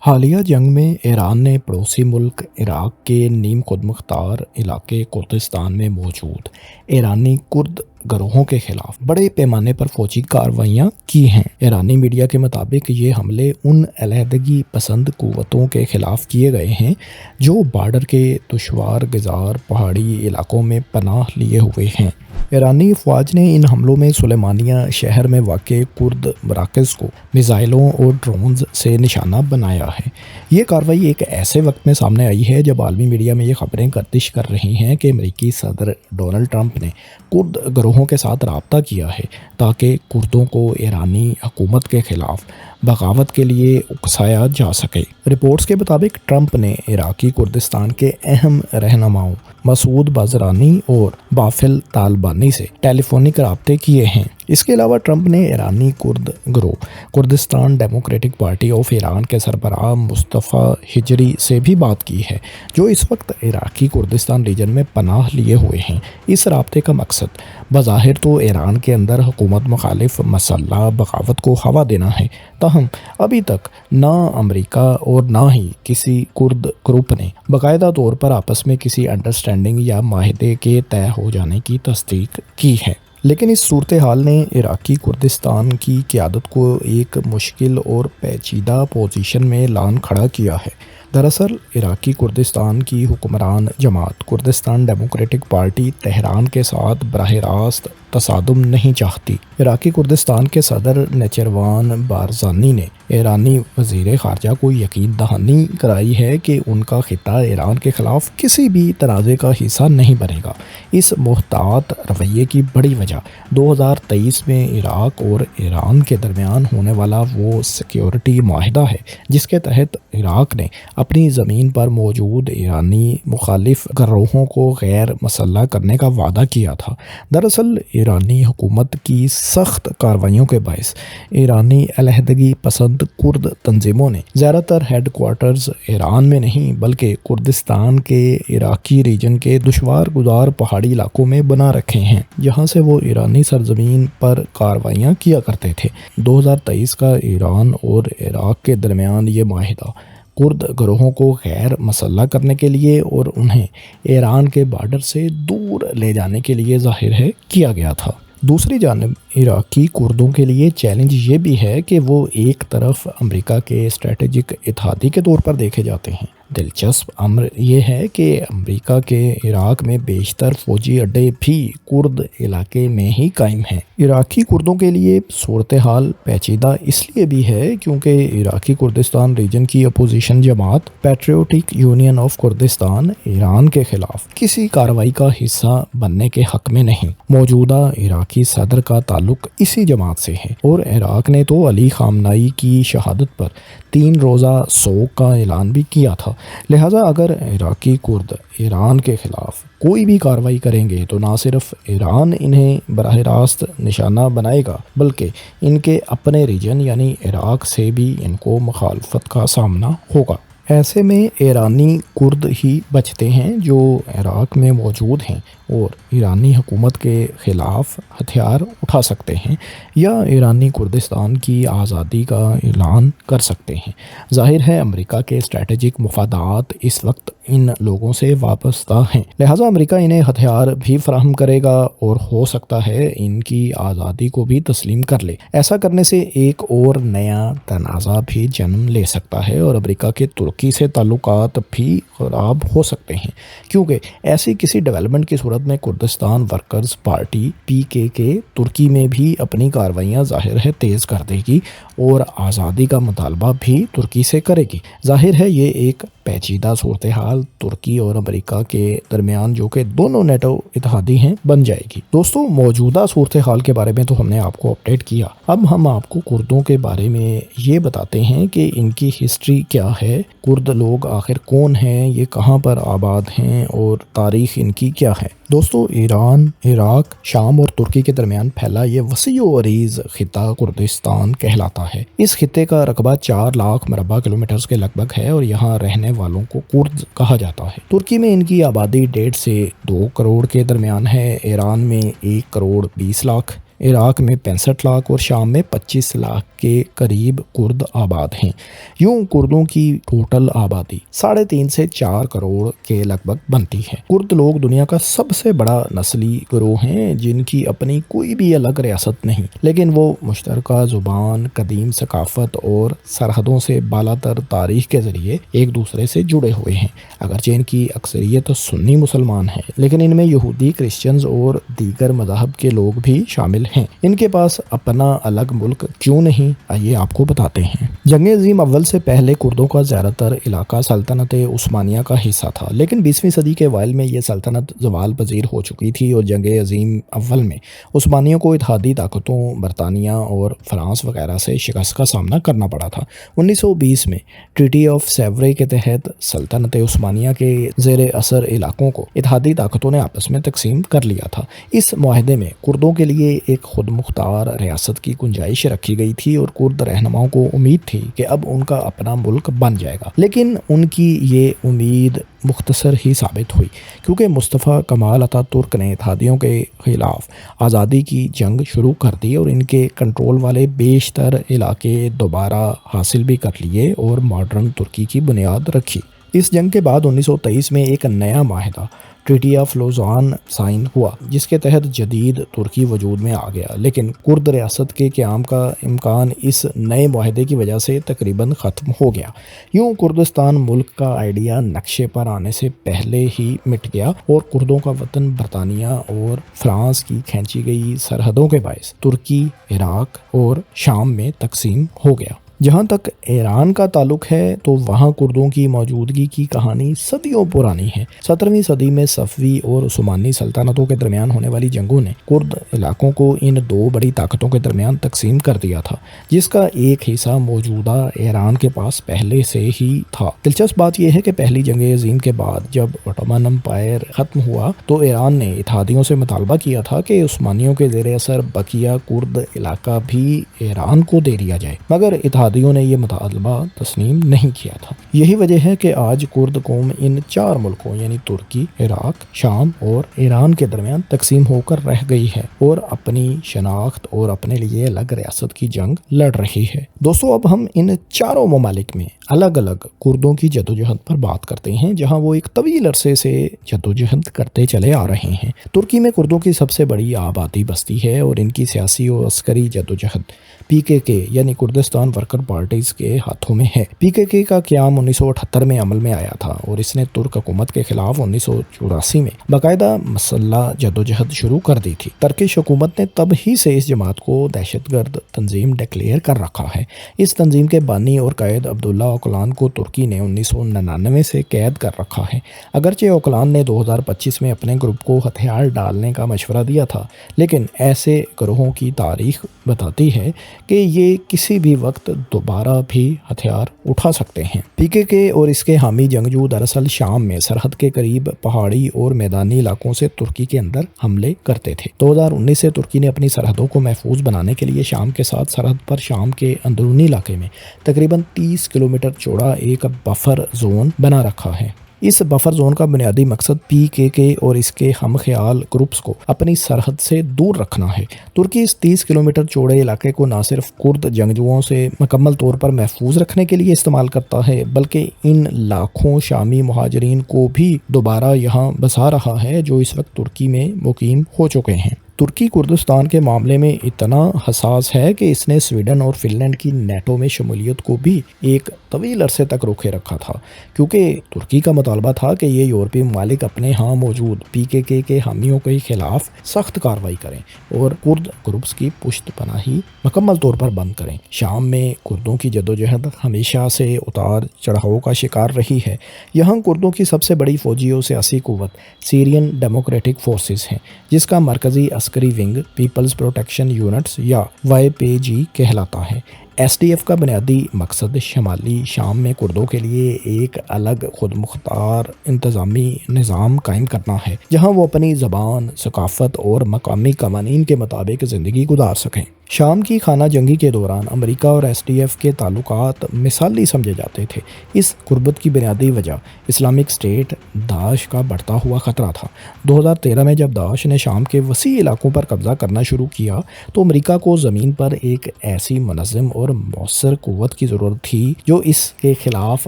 حالیہ جنگ میں ایران نے پڑوسی ملک عراق کے نیم خود مختار علاقے کردستان میں موجود ایرانی کرد گروہوں کے خلاف بڑے پیمانے پر فوجی کارروائیاں کی ہیں۔ ایرانی میڈیا کے مطابق یہ حملے ان علیحدگی پسند قوتوں کے خلاف کیے گئے ہیں جو بارڈر کے دشوار گزار پہاڑی علاقوں میں پناہ لیے ہوئے ہیں۔ ایرانی افواج نے ان حملوں میں سلیمانیہ شہر میں واقع کرد مراکز کو میزائلوں اور ڈرونز سے نشانہ بنایا ہے۔ یہ کارروائی ایک ایسے وقت میں سامنے آئی ہے جب عالمی میڈیا میں یہ خبریں گردش کر رہی ہیں کہ امریکی صدر ڈونلڈ ٹرمپ نے کرد گروہوں کے ساتھ رابطہ کیا ہے تاکہ کردوں کو ایرانی حکومت کے خلاف بغاوت کے لیے اکسایا جا سکے۔ رپورٹس کے مطابق ٹرمپ نے عراقی کردستان کے اہم رہنماؤں مسعود بازرانی اور بافل طالبانی سے ٹیلی فونک رابطے کیے ہیں۔ اس کے علاوہ ٹرمپ نے ایرانی کرد گروہ Kurdistan democratic party of Iran کے سربراہ مصطفیٰ ہجری سے بھی بات کی ہے جو اس وقت عراقی کردستان ریجن میں پناہ لیے ہوئے ہیں۔ اس رابطے کا مقصد بظاہر تو ایران کے اندر حکومت مخالف مسلح بغاوت کو ہوا دینا ہے، تاہم ابھی تک نہ امریکہ اور نہ ہی کسی کرد گروپ نے باقاعدہ طور پر آپس میں کسی انڈرسٹینڈنگ یا معاہدے کے طے ہو جانے کی تصدیق کی ہے۔ لیکن اس صورتحال نے عراقی کردستان کی قیادت کو ایک مشکل اور پیچیدہ پوزیشن میں لان کھڑا کیا ہے۔ دراصل عراقی کردستان کی حکمران جماعت کردستان ڈیموکریٹک پارٹی تہران کے ساتھ براہ راست تصادم نہیں چاہتی۔ عراقی کردستان کے صدر نیچروان بارزانی نے ایرانی وزیر خارجہ کو یقین دہانی کرائی ہے کہ ان کا خطہ ایران کے خلاف کسی بھی تنازع کا حصہ نہیں بنے گا۔ اس محتاط رویے کی بڑی وجہ 2023 میں عراق اور ایران کے درمیان ہونے والا وہ سیکیورٹی معاہدہ ہے جس کے تحت عراق نے اپنی زمین پر موجود ایرانی مخالف گروہوں کو غیر مسلح کرنے کا وعدہ کیا تھا۔ دراصل ایرانی حکومت کی سخت کارروائیوں کے باعث ایرانی علیحدگی پسند کرد تنظیموں نے زیادہ تر ہیڈ کوارٹرز ایران میں نہیں بلکہ کردستان کے عراقی ریجن کے دشوار گزار پہاڑی علاقوں میں بنا رکھے ہیں جہاں سے وہ ایرانی سرزمین پر کارروائیاں کیا کرتے تھے۔ 2023 کا ایران اور عراق کے درمیان یہ معاہدہ کرد گروہوں کو غیر مسلح کرنے کے لیے اور انہیں ایران کے بارڈر سے دور لے جانے کے لیے ظاہر ہے کیا گیا تھا۔ دوسری جانب عراقی کردوں کے لیے چیلنج یہ بھی ہے کہ وہ ایک طرف امریکہ کے اسٹریٹجک اتحادی کے طور پر دیکھے جاتے ہیں۔ دلچسپ امر یہ ہے کہ امریکہ کے عراق میں بیشتر فوجی اڈے بھی کرد علاقے میں ہی قائم ہیں۔ عراقی کردوں کے لیے صورتحال پیچیدہ اس لیے بھی ہے کیونکہ عراقی کردستان ریجن کی اپوزیشن جماعت patriotic union of Kurdistan Iran کے خلاف کسی کارروائی کا حصہ بننے کے حق میں نہیں۔ موجودہ عراقی صدر کا تعلق اسی جماعت سے ہے اور عراق نے تو علی خامنائی کی شہادت پر 3 روزہ سوگ کا اعلان بھی کیا تھا۔ لہٰذا اگر عراقی کرد ایران کے خلاف کوئی بھی کارروائی کریں گے تو نہ صرف ایران انہیں براہ راست نشانہ بنائے گا بلکہ ان کے اپنے ریجن یعنی عراق سے بھی ان کو مخالفت کا سامنا ہوگا۔ ایسے میں ایرانی کرد ہی بچتے ہیں جو عراق میں موجود ہیں اور ایرانی حکومت کے خلاف ہتھیار اٹھا سکتے ہیں یا ایرانی کردستان کی آزادی کا اعلان کر سکتے ہیں۔ ظاہر ہے امریکہ کے اسٹریٹجک مفادات اس وقت ان لوگوں سے وابستہ ہیں، لہٰذا امریکہ انہیں ہتھیار بھی فراہم کرے گا اور ہو سکتا ہے ان کی آزادی کو بھی تسلیم کر لے۔ ایسا کرنے سے ایک اور نیا تنازع بھی جنم لے سکتا ہے اور امریکہ کے ترکی سے تعلقات بھی خراب ہو سکتے ہیں کیونکہ ایسی کسی ڈیولپمنٹ کی صورت میں کردستان ورکرز پارٹی PKK ترکی میں بھی اپنی کارروائیاں ظاہر ہے تیز کر دے گی اور آزادی کا مطالبہ بھی ترکی سے کرے گی۔ ظاہر ہے یہ ایک پیچیدہ صورتحال ترکی اور امریکہ کے درمیان جو کہ دونوں نیٹو اتحادی ہیں بن جائے گی۔ دوستوں موجودہ صورتحال کے بارے میں تو ہم نے آپ کو اپڈیٹ کیا، اب ہم آپ کو کردوں کے بارے میں یہ بتاتے ہیں کہ ان کی ہسٹری کیا ہے، کرد لوگ آخر کون ہیں، یہ کہاں پر آباد ہیں اور تاریخ ان کی کیا ہے۔ دوستو ایران، عراق، شام اور ترکی کے درمیان پھیلا یہ وسیع و عریض خطہ کردستان کہلاتا ہے۔ اس خطے کا رقبہ 4 لاکھ مربع کلومیٹرز کے لگ بھگ ہے اور یہاں رہنے والوں کو کرد کہا جاتا ہے۔ ترکی میں ان کی آبادی 1.5 سے 2 کروڑ کے درمیان ہے، ایران میں 1 کروڑ 20 لاکھ، عراق میں 65 لاکھ اور شام میں 25 لاکھ کے قریب کرد آباد ہیں۔ یوں کردوں کی ٹوٹل آبادی 3.5 سے 4 کروڑ کے لگ بھگ بنتی ہے۔ کرد لوگ دنیا کا سب سے بڑا نسلی گروہ ہیں جن کی اپنی کوئی بھی الگ ریاست نہیں، لیکن وہ مشترکہ زبان، قدیم ثقافت اور سرحدوں سے بالاتر تاریخ کے ذریعے ایک دوسرے سے جڑے ہوئے ہیں۔ اگرچہ ان کی اکثریت سنی مسلمان ہے، لیکن ان میں یہودی، کرسچنز اور دیگر مذاہب کے لوگ بھی شامل ہیں۔ ان کے پاس اپنا الگ ملک کیوں نہیں؟ آئیے آپ کو بتاتے ہیں۔ جنگ عظیم اول سے پہلے کردوں کا زیادہ تر علاقہ سلطنت عثمانیہ کا حصہ تھا، لیکن 20ویں صدی کے اوائل میں یہ سلطنت زوال پذیر ہو چکی تھی اور جنگ عظیم اول میں عثمانیوں کو اتحادی طاقتوں برطانیہ اور فرانس وغیرہ سے شکست کا سامنا کرنا پڑا تھا۔ 1920 میں ٹریٹی آف سیوری کے تحت سلطنت عثمانیہ کے زیر اثر علاقوں کو اتحادی طاقتوں نے آپس میں تقسیم کر لیا تھا۔ اس معاہدے میں کردوں کے لیے ایک خود مختار ریاست کی گنجائش رکھی گئی تھی اور کرد رہنماؤں کو امید تھی کہ اب ان کا اپنا ملک بن جائے گا، لیکن ان کی یہ امید مختصر ہی ثابت ہوئی، کیونکہ مصطفیٰ کمال اتا ترک نے اتحادیوں کے خلاف آزادی کی جنگ شروع کر دی اور ان کے کنٹرول والے بیشتر علاقے دوبارہ حاصل بھی کر لیے اور ماڈرن ترکی کی بنیاد رکھی۔ اس جنگ کے بعد 1923 میں ایک نیا معاہدہ ٹریٹی آف لوزان سائن ہوا، جس کے تحت جدید ترکی وجود میں آ گیا، لیکن کرد ریاست کے قیام کا امکان اس نئے معاہدے کی وجہ سے تقریباً ختم ہو گیا۔ یوں کردستان ملک کا آئیڈیا نقشے پر آنے سے پہلے ہی مٹ گیا اور کردوں کا وطن برطانیہ اور فرانس کی کھینچی گئی سرحدوں کے باعث ترکی، عراق اور شام میں تقسیم ہو گیا۔ جہاں تک ایران کا تعلق ہے تو وہاں کردوں کی موجودگی کی کہانی صدیوں پرانی ہے۔ 17ویں صدی میں صفوی اور عثمانی سلطنتوں کے درمیان ہونے والی جنگوں نے کرد علاقوں کو ان دو بڑی طاقتوں کے درمیان تقسیم کر دیا تھا، جس کا ایک حصہ موجودہ ایران کے پاس پہلے سے ہی تھا۔ دلچسپ بات یہ ہے کہ پہلی جنگ عظیم کے بعد جب عثمانی امپائر ختم ہوا تو ایران نے اتحادیوں سے مطالبہ کیا تھا کہ عثمانیوں کے زیر اثر بقیہ کرد علاقہ بھی ایران کو دے دیا جائے، مگر اتحادیوں نے یہ مطالبہ تسلیم نہیں کیا تھا۔ یہی وجہ ہے کہ آج کرد قوم ان 4 ملکوں یعنی ترکی، عراق، شام اور ایران کے درمیان تقسیم ہو کر رہ گئی ہے اور اپنی شناخت اور اپنے لیے الگ ریاست کی جنگ لڑ رہی ہے۔ دوستو، اب ہم ان 4 ممالک میں الگ الگ کردوں کی جدوجہد پر بات کرتے ہیں، جہاں وہ ایک طویل عرصے سے جدوجہد کرتے چلے آ رہے ہیں۔ ترکی میں کردوں کی سب سے بڑی آبادی بستی ہے اور ان کی سیاسی اور عسکری جدوجہد PKK یعنی کردستان ورکر پارٹیز کے ہاتھوں میں ہے۔ PKK کا قیام 1978 میں عمل میں آیا تھا اور اس نے ترک حکومت کے خلاف 1984 میں باقاعدہ مسلح جدوجہد شروع کر دی تھی۔ ترکش حکومت نے تب ہی سے اس جماعت کو دہشت گرد تنظیم ڈکلیئر کر رکھا ہے۔ اس تنظیم کے بانی اور قائد عبداللہ اوکلان کو ترکی نے 1999 سے قید کر رکھا ہے۔ اگرچہ اوکلان نے 2025 میں اپنے گروپ کو ہتھیار ڈالنے کا مشورہ دیا تھا، لیکن ایسے گروہوں کی تاریخ بتاتی ہے کہ یہ کسی بھی وقت دوبارہ بھی ہتھیار اٹھا سکتے ہیں۔ PKK اور اس کے حامی جنگجو دراصل شام میں سرحد کے قریب پہاڑی اور میدانی علاقوں سے ترکی کے اندر حملے کرتے تھے۔ 2019 سے ترکی نے اپنی سرحدوں کو محفوظ بنانے کے لیے شام کے ساتھ سرحد پر شام کے اندرونی علاقے میں تقریباً 30 کلومیٹر چوڑا ایک بفر زون بنا رکھا ہے۔ اس بفر زون کا بنیادی مقصد PKK اور اس کے ہم خیال گروپس کو اپنی سرحد سے دور رکھنا ہے۔ ترکی اس 30 کلومیٹر چوڑے علاقے کو نہ صرف کرد جنگجوؤں سے مکمل طور پر محفوظ رکھنے کے لیے استعمال کرتا ہے، بلکہ ان لاکھوں شامی مہاجرین کو بھی دوبارہ یہاں بسا رہا ہے جو اس وقت ترکی میں مقیم ہو چکے ہیں۔ ترکی کردستان کے معاملے میں اتنا حساس ہے کہ اس نے سویڈن اور فن لینڈ کی نیٹو میں شمولیت کو بھی ایک طویل عرصے تک روکے رکھا تھا، کیونکہ ترکی کا مطالبہ تھا کہ یہ یورپی ممالک اپنے ہاں موجود PKK کے حامیوں کے خلاف سخت کارروائی کریں اور کرد گروپس کی پشت پناہی مکمل طور پر بند کریں۔ شام میں کردوں کی جدوجہد ہمیشہ سے اتار چڑھاؤ کا شکار رہی ہے۔ یہاں کردوں کی سب سے بڑی فوجی اور سیاسی قوت سیرین ڈیموکریٹک فورسز ہیں، جس کا مرکزی عسکری ونگ پیپلز پروٹیکشن یونٹس یا YPG کہلاتا ہے۔ SDF کا بنیادی مقصد شمالی شام میں کردوں کے لیے ایک الگ خود مختار انتظامی نظام قائم کرنا ہے، جہاں وہ اپنی زبان، ثقافت اور مقامی قوانین کے مطابق زندگی گزار سکیں۔ شام کی خانہ جنگی کے دوران امریکہ اور SDF کے تعلقات مثالی سمجھے جاتے تھے۔ اس قربت کی بنیادی وجہ اسلامک اسٹیٹ داعش کا بڑھتا ہوا خطرہ تھا۔ 2013 میں جب داعش نے شام کے وسیع علاقوں پر قبضہ کرنا شروع کیا تو امریکہ کو زمین پر ایک ایسی منظم اور مؤثر قوت کی ضرورت تھی جو اس کے خلاف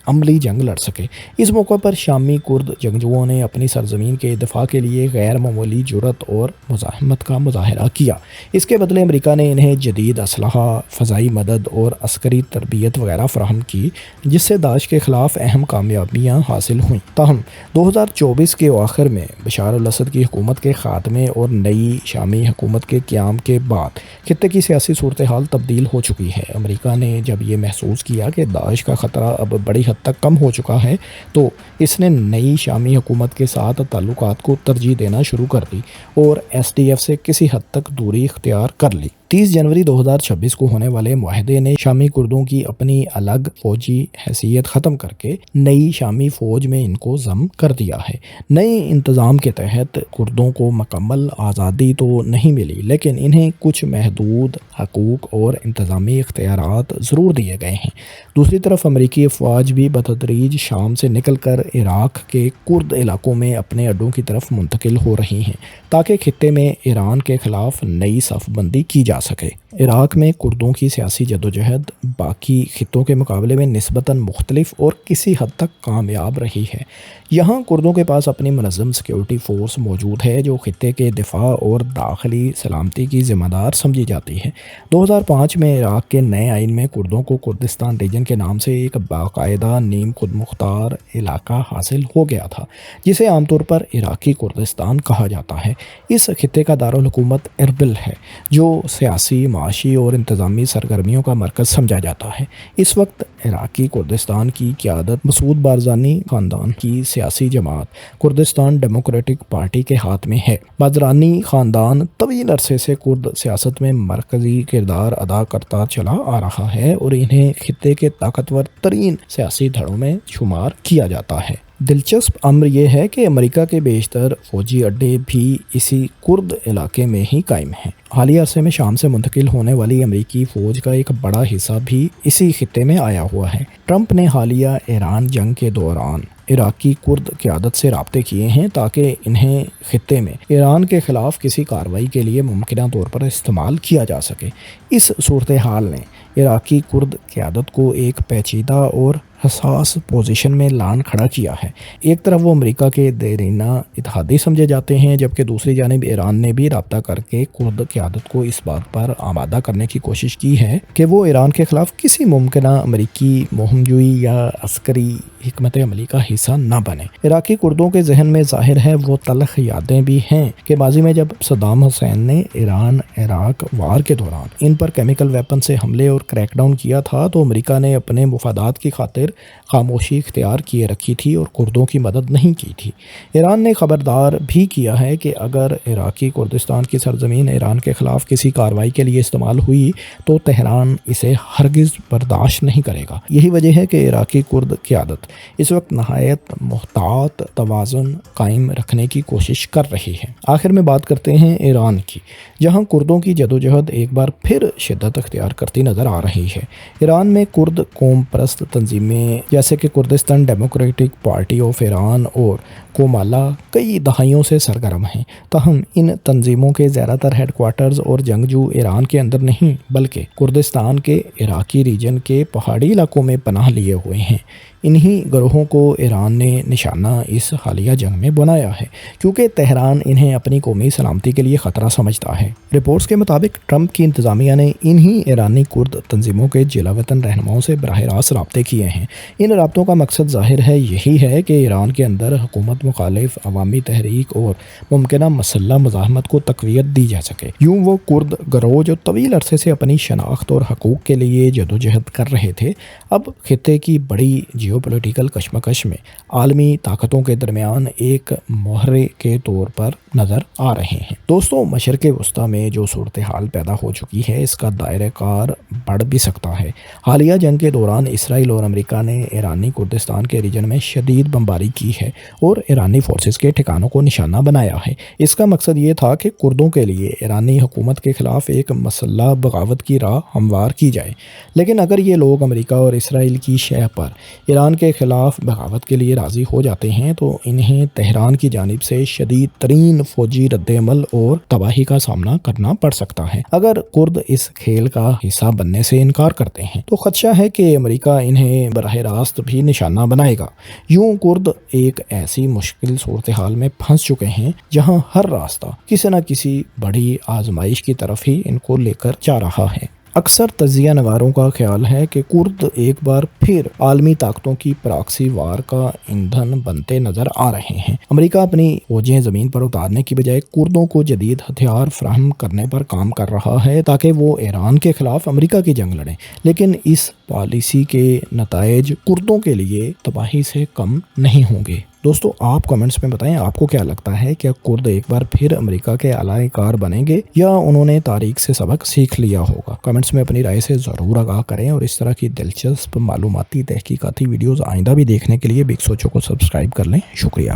عملی جنگ لڑ سکے۔ اس موقع پر شامی کرد جنگجوؤں نے اپنی سرزمین کے دفاع کے لیے غیر معمولی جرأت اور مزاحمت کا مظاہرہ کیا۔ اس کے بدلے امریکہ نے انہیں جدید اسلحہ، فضائی مدد اور عسکری تربیت وغیرہ فراہم کی، جس سے داعش کے خلاف اہم کامیابیاں حاصل ہوئیں۔ تاہم 2024 کے آخر میں بشار الاسد کی حکومت کے خاتمے اور نئی شامی حکومت کے قیام کے بعد خطے کی سیاسی صورتحال تبدیل ہو چکی ہے۔ امریکہ نے جب یہ محسوس کیا کہ داعش کا خطرہ اب بڑی حد تک کم ہو چکا ہے تو اس نے نئی شامی حکومت کے ساتھ تعلقات کو ترجیح دینا شروع کر دی اور SDF سے کسی حد تک دوری اختیار کر لی۔ 30 جنوری 2026 کو ہونے والے معاہدے نے شامی کردوں کی اپنی الگ فوجی حیثیت ختم کر کے نئی شامی فوج میں ان کو ضم کر دیا ہے۔ نئے انتظام کے تحت کردوں کو مکمل آزادی تو نہیں ملی، لیکن انہیں کچھ محدود حقوق اور انتظامی اختیارات ضرور دیے گئے ہیں۔ دوسری طرف امریکی افواج بھی بتدریج شام سے نکل کر عراق کے کرد علاقوں میں اپنے اڈوں کی طرف منتقل ہو رہی ہیں تاکہ خطے میں ایران کے خلاف نئی صف بندی کی جا سکے۔ عراق میں کردوں کی سیاسی جدوجہد باقی خطوں کے مقابلے میں نسبتاً مختلف اور کسی حد تک کامیاب رہی ہے۔ یہاں کردوں کے پاس اپنی منظم سیکیورٹی فورس موجود ہے جو خطے کے دفاع اور داخلی سلامتی کی ذمہ دار سمجھی جاتی ہے۔ 2005 میں عراق کے نئے آئین میں کردوں کو کردستان ریجن کے نام سے ایک باقاعدہ نیم خود مختار علاقہ حاصل ہو گیا تھا، جسے عام طور پر عراقی کردستان کہا جاتا ہے۔ اس خطے کا دارالحکومت اربل ہے جو سیاسی، معاشی اور انتظامی سرگرمیوں کا مرکز سمجھا جاتا ہے۔ اس وقت عراقی کردستان کی قیادت مسعود بارزانی خاندان کی سیاسی جماعت کردستان ڈیموکریٹک پارٹی کے ہاتھ میں ہے۔ بارزانی خاندان طویل عرصے سے کرد سیاست میں مرکزی کردار ادا کرتا چلا آ رہا ہے اور انہیں خطے کے طاقتور ترین سیاسی دھڑوں میں شمار کیا جاتا ہے۔ دلچسپ امر یہ ہے کہ امریکہ کے بیشتر فوجی اڈے بھی اسی کرد علاقے میں ہی قائم ہیں۔ حالیہ عرصے میں شام سے منتقل ہونے والی امریکی فوج کا ایک بڑا حصہ بھی اسی خطے میں آیا ہوا ہے۔ ٹرمپ نے حالیہ ایران جنگ کے دوران عراقی کرد قیادت سے رابطے کیے ہیں تاکہ انہیں خطے میں ایران کے خلاف کسی کارروائی کے لیے ممکنہ طور پر استعمال کیا جا سکے۔ اس صورتحال نے عراقی کرد قیادت کو ایک پیچیدہ اور حساس پوزیشن میں لان کھڑا کیا ہے۔ ایک طرف وہ امریکہ کے دیرینہ اتحادی سمجھے جاتے ہیں، جبکہ دوسری جانب ایران نے بھی رابطہ کر کے کرد قیادت کو اس بات پر آمادہ کرنے کی کوشش کی ہے کہ وہ ایران کے خلاف کسی ممکنہ امریکی مہم جوئی یا عسکری حکمت عملی کا حصہ نہ بنے۔ عراقی کردوں کے ذہن میں ظاہر ہے وہ تلخ یادیں بھی ہیں کہ ماضی میں جب صدام حسین نے ایران عراق وار کے دوران ان پر کیمیکل ویپن سے حملے اور کریک ڈاؤن کیا تھا تو امریکہ نے اپنے مفادات کی خاطر خاموشی اختیار کیے رکھی تھی اور کردوں کی مدد نہیں کی تھی۔ ایران نے خبردار بھی کیا ہے کہ اگر عراقی کردستان کی سرزمین ایران کے خلاف کسی کارروائی کے لیے استعمال ہوئی تو تہران اسے ہرگز برداشت نہیں کرے گا۔ یہی وجہ ہے کہ عراقی کرد قیادت اس وقت نہایت محتاط توازن قائم رکھنے کی کوشش کر رہی ہے۔ آخر میں بات کرتے ہیں ایران کی، جہاں کردوں کی جدوجہد ایک بار پھر شدت اختیار کرتی نظر آ رہی ہے۔ ایران میں کرد قوم پرست تنظیمیں جیسے کہ Kurdistan democratic party of Iran اور کومالا کئی دہائیوں سے سرگرم ہیں، تاہم ان تنظیموں کے زیادہ تر ہیڈ کوارٹرز اور جنگجو ایران کے اندر نہیں بلکہ کردستان کے عراقی ریجن کے پہاڑی علاقوں میں پناہ لیے ہوئے ہیں۔ انہی گروہوں کو ایران نے نشانہ اس حالیہ جنگ میں بنایا ہے کیونکہ تہران انہیں اپنی قومی سلامتی کے لیے خطرہ سمجھتا ہے۔ رپورٹس کے مطابق ٹرمپ کی انتظامیہ نے انہی ایرانی کرد تنظیموں کے جلا وطن رہنماؤں سے براہ راست رابطے کیے ہیں۔ ان رابطوں کا مقصد ظاہر ہے یہی ہے کہ ایران کے اندر حکومت مخالف عوامی تحریک اور ممکنہ مسلح مزاحمت کو تقویت دی جا سکے۔ یوں وہ کرد گروہ جو طویل عرصے سے اپنی شناخت اور حقوق کے لیے جدوجہد کر رہے تھے، اب خطے کی بڑی جیوپولیٹیکل کشمکش میں عالمی طاقتوں کے درمیان ایک محرے کے طور پر نظر آ رہے ہیں۔ دوستوں، مشرق وسطیٰ میں جو صورتحال پیدا ہو چکی ہے اس کا دائرہ کار بڑھ بھی سکتا ہے۔ حالیہ جنگ کے دوران اسرائیل اور امریکہ نے ایرانی کردستان کے ریجن میں شدید بمباری کی ہے اور ایرانی فورسز کے ٹھکانوں کو نشانہ بنایا ہے۔ اس کا مقصد یہ تھا کہ کردوں کے لیے ایرانی حکومت کے خلاف ایک مسلح بغاوت کی راہ ہموار کی جائے، لیکن اگر یہ لوگ امریکہ اور اسرائیل کی شہ پر ایران کے خلاف بغاوت کے لیے راضی ہو جاتے ہیں تو انہیں تہران کی جانب سے شدید ترین فوجی رد عمل اور تباہی کا سامنا کرنا پڑ سکتا ہے۔ اگر کرد اس کھیل کا حصہ بننے سے انکار کرتے ہیں تو خدشہ ہے کہ امریکہ انہیں براہ راست بھی نشانہ بنائے گا۔ یوں کرد ایک ایسی مشکل صورتحال میں پھنس چکے ہیں جہاں ہر راستہ کسی نہ کسی بڑی آزمائش کی طرف ہی ان کو لے کر جا رہا ہے۔ اکثر تجزیہ نگاروں کا خیال ہے کہ کرد ایک بار پھر عالمی طاقتوں کی پراکسی وار کا ایندھن بنتے نظر آ رہے ہیں۔ امریکہ اپنی فوجیں زمین پر اتارنے کی بجائے کردوں کو جدید ہتھیار فراہم کرنے پر کام کر رہا ہے تاکہ وہ ایران کے خلاف امریکہ کی جنگ لڑیں، لیکن اس پالیسی کے نتائج کردوں کے لیے تباہی سے کم نہیں ہوں گے۔ دوستو، آپ کمنٹس میں بتائیں آپ کو کیا لگتا ہے، کیا کرد ایک بار پھر امریکہ کے اعلی کار بنیں گے یا انہوں نے تاریخ سے سبق سیکھ لیا ہوگا؟ کمنٹس میں اپنی رائے سے ضرور آگاہ کریں، اور اس طرح کی دلچسپ معلوماتی تحقیقاتی ویڈیوز آئندہ بھی دیکھنے کے لیے بگ سوچو کو سبسکرائب کر لیں۔ شکریہ۔